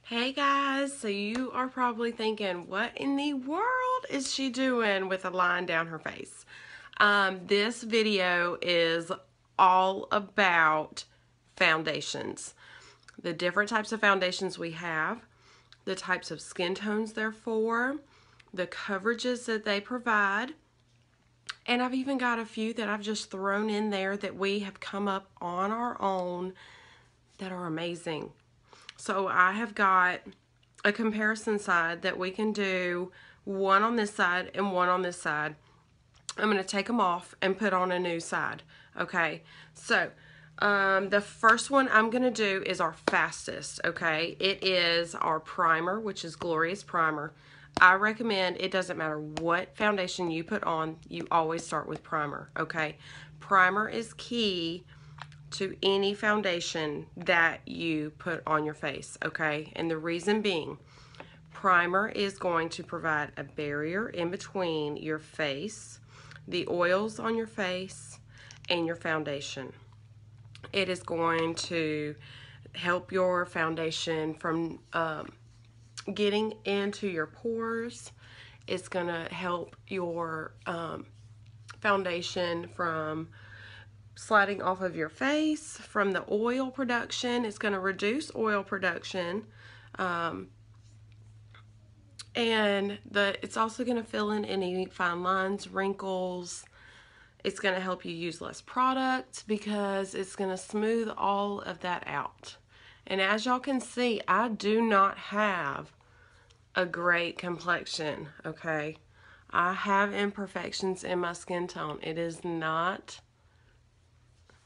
Hey guys, so you are probably thinking, what in the world is she doing with a line down her face? This video is all about foundations. The different types of foundations we have, the types of skin tones they're for, the coverages that they provide, and I've even got a few that I've just thrown in there that we have come up on our own that are amazing. So I have got a comparison side that we can do, one on this side and one on this side. I'm going to take them off and put on a new side. Okay, so the first one I'm going to do is our fastest. Okay, it is our primer, which is Glorious Primer. I recommend, it doesn't matter what foundation you put on, you always start with primer. Okay, primer is key to any foundation that you put on your face, okay? And the reason being, primer is going to provide a barrier in between your face, the oils on your face, and your foundation. It is going to help your foundation from getting into your pores. It's going to help your foundation from sliding off of your face from the oil production. It's going to reduce oil production, and it's also going to fill in any fine lines, wrinkles. It's going to help you use less product because it's going to smooth all of that out. And as y'all can see, I do not have a great complexion, okay? I have imperfections in my skin tone. It is not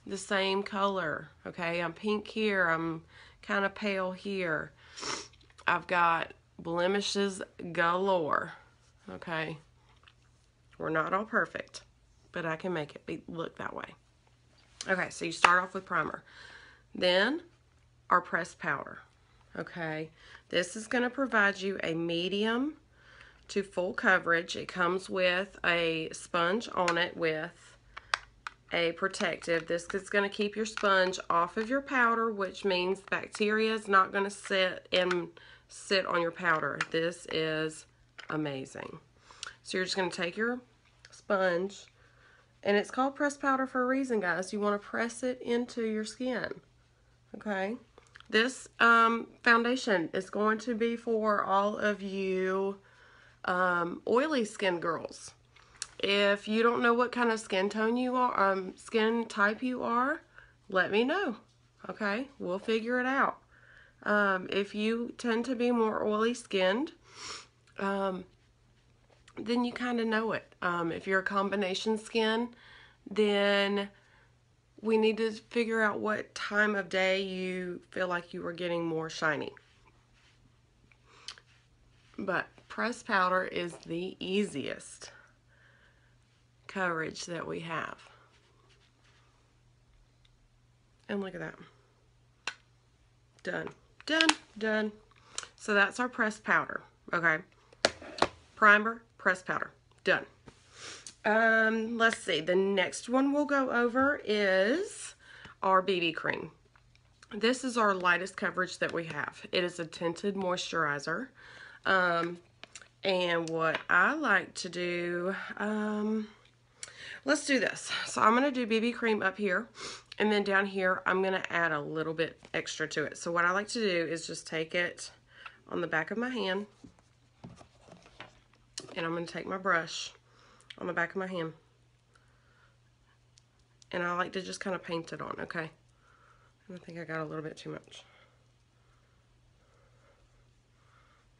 the same color, okay? I'm pink here, I'm kind of pale here. I've got blemishes galore, okay? We're not all perfect, but I can make it look that way. Okay, so you start off with primer. Then our pressed powder, okay? This is going to provide you a medium to full coverage. It comes with a sponge on it with a protective. This is going to keep your sponge off of your powder, which means bacteria is not going to sit on your powder. This is amazing. So you're just going to take your sponge, and it's called pressed powder for a reason, guys. You want to press it into your skin, okay? This foundation is going to be for all of you oily skin girls. If you don't know what kind of skin tone you are, skin type you are, let me know. Okay, we'll figure it out. If you tend to be more oily skinned, then you kind of know it. If you're a combination skin, then we need to figure out what time of day you feel like you are getting more shiny. But pressed powder is the easiest coverage that we have. And look at that. Done. Done. Done. So that's our pressed powder. Okay. Primer, pressed powder. Done. Let's see. The next one we'll go over is our BB cream. This is our lightest coverage that we have. It is a tinted moisturizer. And what I like to do, let's do this. So I'm going to do BB cream up here, and then down here I'm going to add a little bit extra to it. So what I like to do is just take it on the back of my hand, and I'm going to take my brush on the back of my hand, and I like to just kind of paint it on, okay? And I think I got a little bit too much.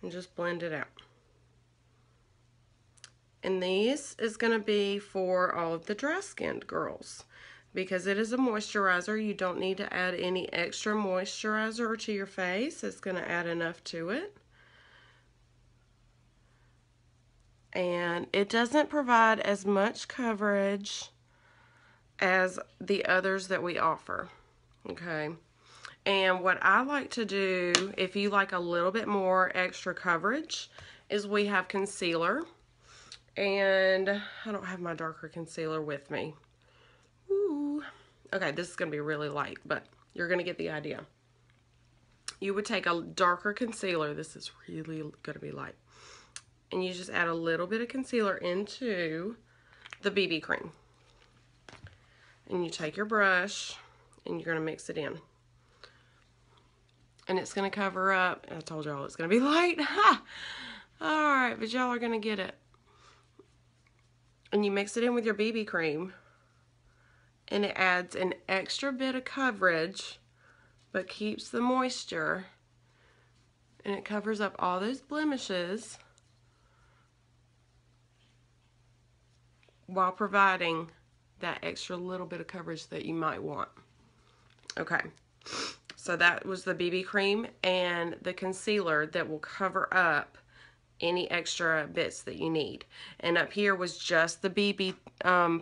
And just blend it out. And this is going to be for all of the dry-skinned girls. Because it is a moisturizer, you don't need to add any extra moisturizer to your face. It's going to add enough to it. And it doesn't provide as much coverage as the others that we offer. Okay. And what I like to do, if you like a little bit more extra coverage, is we have concealer. And I don't have my darker concealer with me. Ooh. Okay, this is going to be really light, but you're going to get the idea. you would take a darker concealer. This is really going to be light. And you just add a little bit of concealer into the BB cream. And you take your brush and you're going to mix it in. And it's going to cover up. I told y'all it's going to be light. Ha! Alright, but y'all are going to get it. And you mix it in with your BB cream. And it adds an extra bit of coverage, but keeps the moisture. And it covers up all those blemishes while providing that extra little bit of coverage that you might want. Okay, so that was the BB cream and the concealer that will cover up any extra bits that you need. And up here was just the BB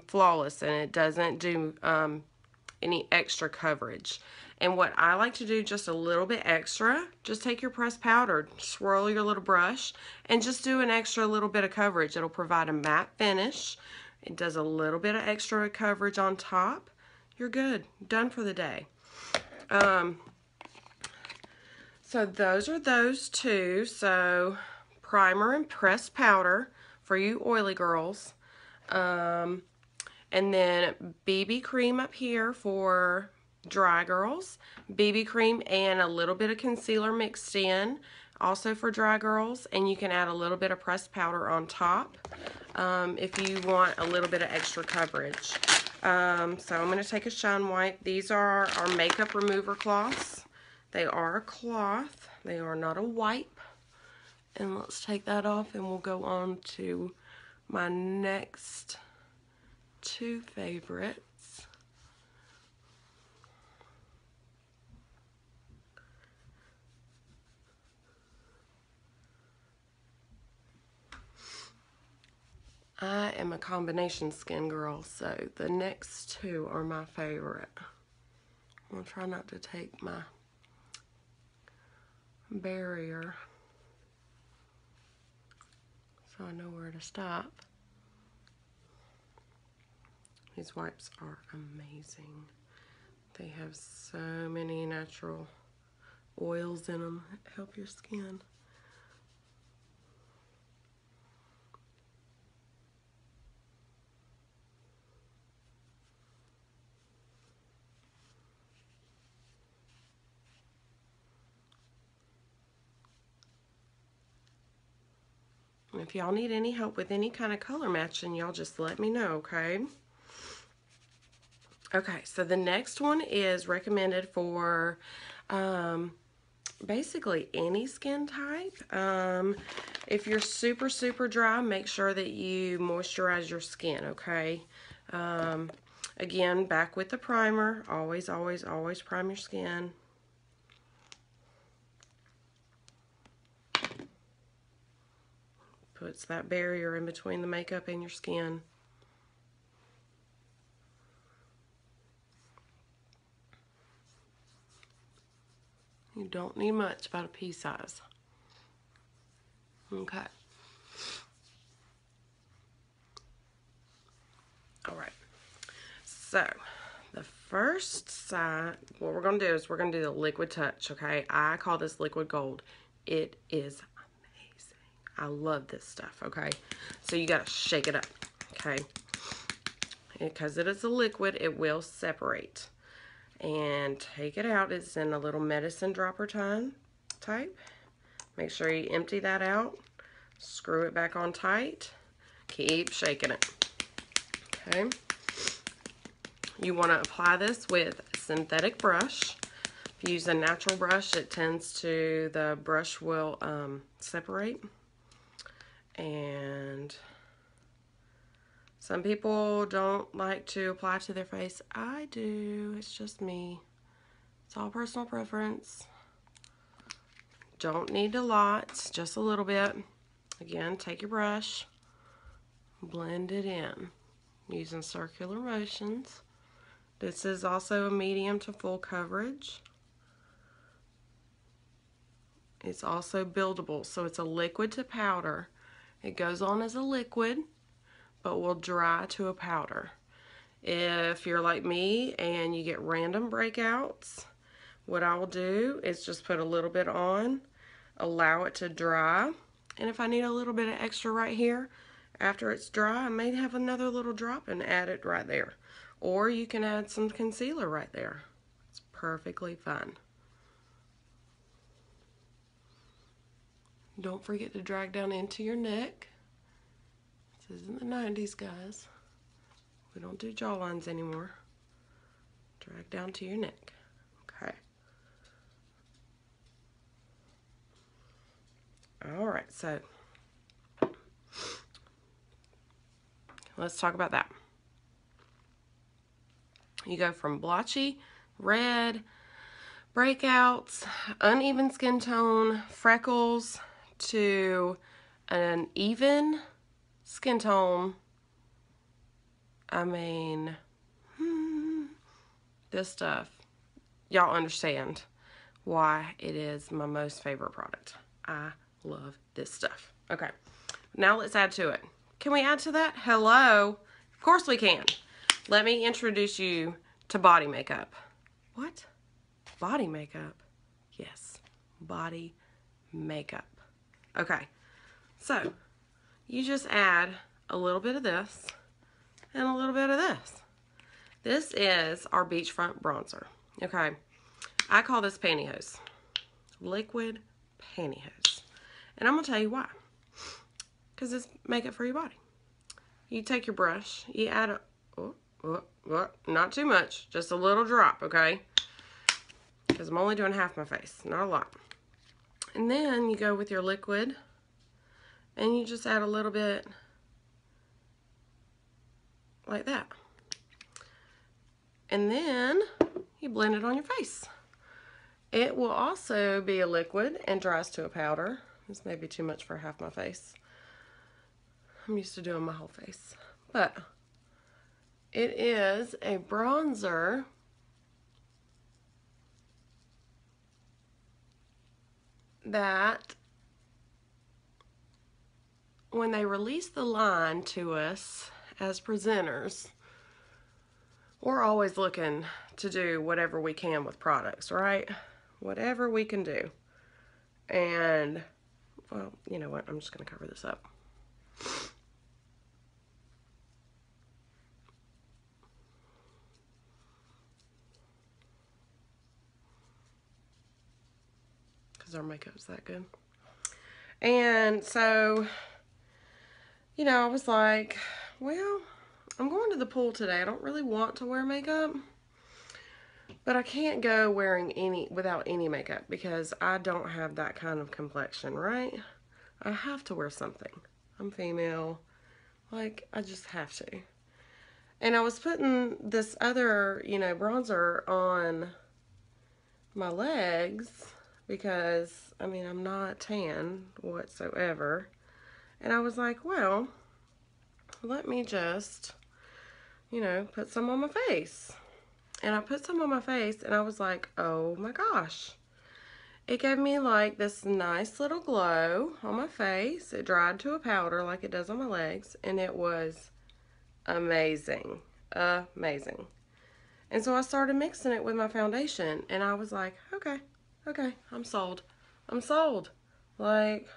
Flawless, and it doesn't do any extra coverage. And what I like to do just a little bit extra, just take your pressed powder, swirl your little brush, and just do an extra little bit of coverage. It'll provide a matte finish. It does a little bit of extra coverage on top. You're good. Done for the day. So those are those two. So primer and pressed powder for you oily girls. And then BB cream up here for dry girls. BB cream and a little bit of concealer mixed in, also for dry girls. And you can add a little bit of pressed powder on top if you want a little bit of extra coverage. So I'm going to take a Shine White. These are our makeup remover cloths. They are a cloth. They are not a wipe. And let's take that off and we'll go on to my next two favorites. I am a combination skin girl, so the next two are my favorite. I'm going to try not to take my barrier so I know where to stop. These wipes are amazing. They have so many natural oils in them that help your skin. And if y'all need any help with any kind of color matching, y'all just let me know, okay? Okay, so the next one is recommended for basically any skin type. If you're super, super dry, make sure that you moisturize your skin, okay? Again, back with the primer. Always, always, always prime your skin. Puts that barrier in between the makeup and your skin. You don't need much, about a pea size. Okay. Alright. So, the first side, what we're going to do is we're going to do the Liquid Touch, okay? I call this Liquid Gold. It is I love this stuff, okay? So you gotta shake it up, okay? Because it is a liquid, it will separate. And take it out. It's in a little medicine dropper type. Make sure you empty that out. Screw it back on tight. Keep shaking it, okay? You want to apply this with a synthetic brush. If you use a natural brush, it tends to, the brush will separate. And some people don't like to apply to their face. I do. It's just me. It's all personal preference. Don't need a lot, just a little bit. Again, take your brush, blend it in using circular motions. This is also a medium to full coverage. It's also buildable, so it's a liquid to powder. It goes on as a liquid, but will dry to a powder. If you're like me and you get random breakouts, what I will do is just put a little bit on, allow it to dry, and if I need a little bit of extra right here, after it's dry, I may have another little drop and add it right there. Or you can add some concealer right there. It's perfectly fine. Don't forget to drag down into your neck. This isn't the 90s, guys. We don't do jawlines anymore. Drag down to your neck. Okay. Alright, so let's talk about that. You go from blotchy, red, breakouts, uneven skin tone, freckles, to an even skin tone. I mean, this stuff, y'all understand why it is my most favorite product. I love this stuff. Okay, now let's add to it. Can we add to that? Hello? Of course we can. Let me introduce you to body makeup. What? Body makeup? Yes, body makeup. Okay, so you just add a little bit of this and a little bit of this. This is our beachfront bronzer. Okay, I call this pantyhose. Liquid pantyhose. And I'm going to tell you why. Because it's makeup for your body. You take your brush, you add a, not too much, just a little drop, okay? Because I'm only doing half my face, not a lot. And then you go with your liquid, and you just add a little bit like that. And then you blend it on your face. It will also be a liquid and dries to a powder. This may be too much for half my face. I'm used to doing my whole face. But it is a bronzer that when they release the line to us as presenters, we're always looking to do whatever we can with products, right? Whatever we can do. And, well, you know what? I'm just going to cover this up. Because our makeup's that good. And so, you know, I was like, well, I'm going to the pool today. I don't really want to wear makeup. But I can't go wearing without any makeup because I don't have that kind of complexion, right? I have to wear something. I'm female. Like, I just have to. And I was putting this other, you know, bronzer on my legs because, I mean, I'm not tan whatsoever. And I was like, well, let me just, you know, put some on my face. And I put some on my face and I was like, oh my gosh. It gave me like this nice little glow on my face. It dried to a powder like it does on my legs. And it was amazing. Amazing. And so I started mixing it with my foundation. And I was like, okay, I'm sold. I'm sold. Like,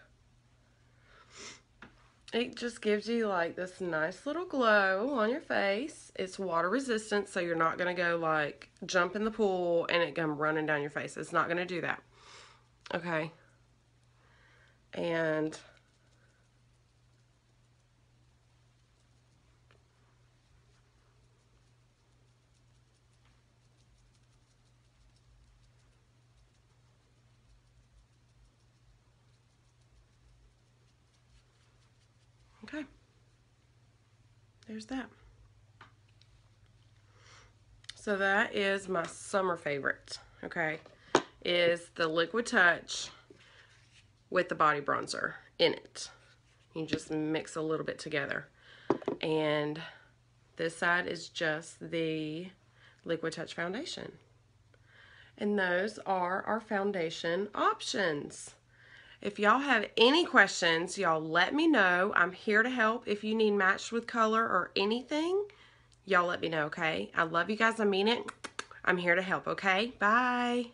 it just gives you like this nice little glow on your face. It's water resistant, so you're not going to go like jump in the pool and it come running down your face. It's not going to do that. Okay. And okay. There's that. So that is my summer favorite, okay, is the Liquid Touch with the body bronzer in it. You just mix a little bit together. And this side is just the Liquid Touch foundation. And those are our foundation options. If y'all have any questions, y'all let me know. I'm here to help. If you need matched with color or anything, y'all let me know, okay? I love you guys. I mean it. I'm here to help, okay? Bye.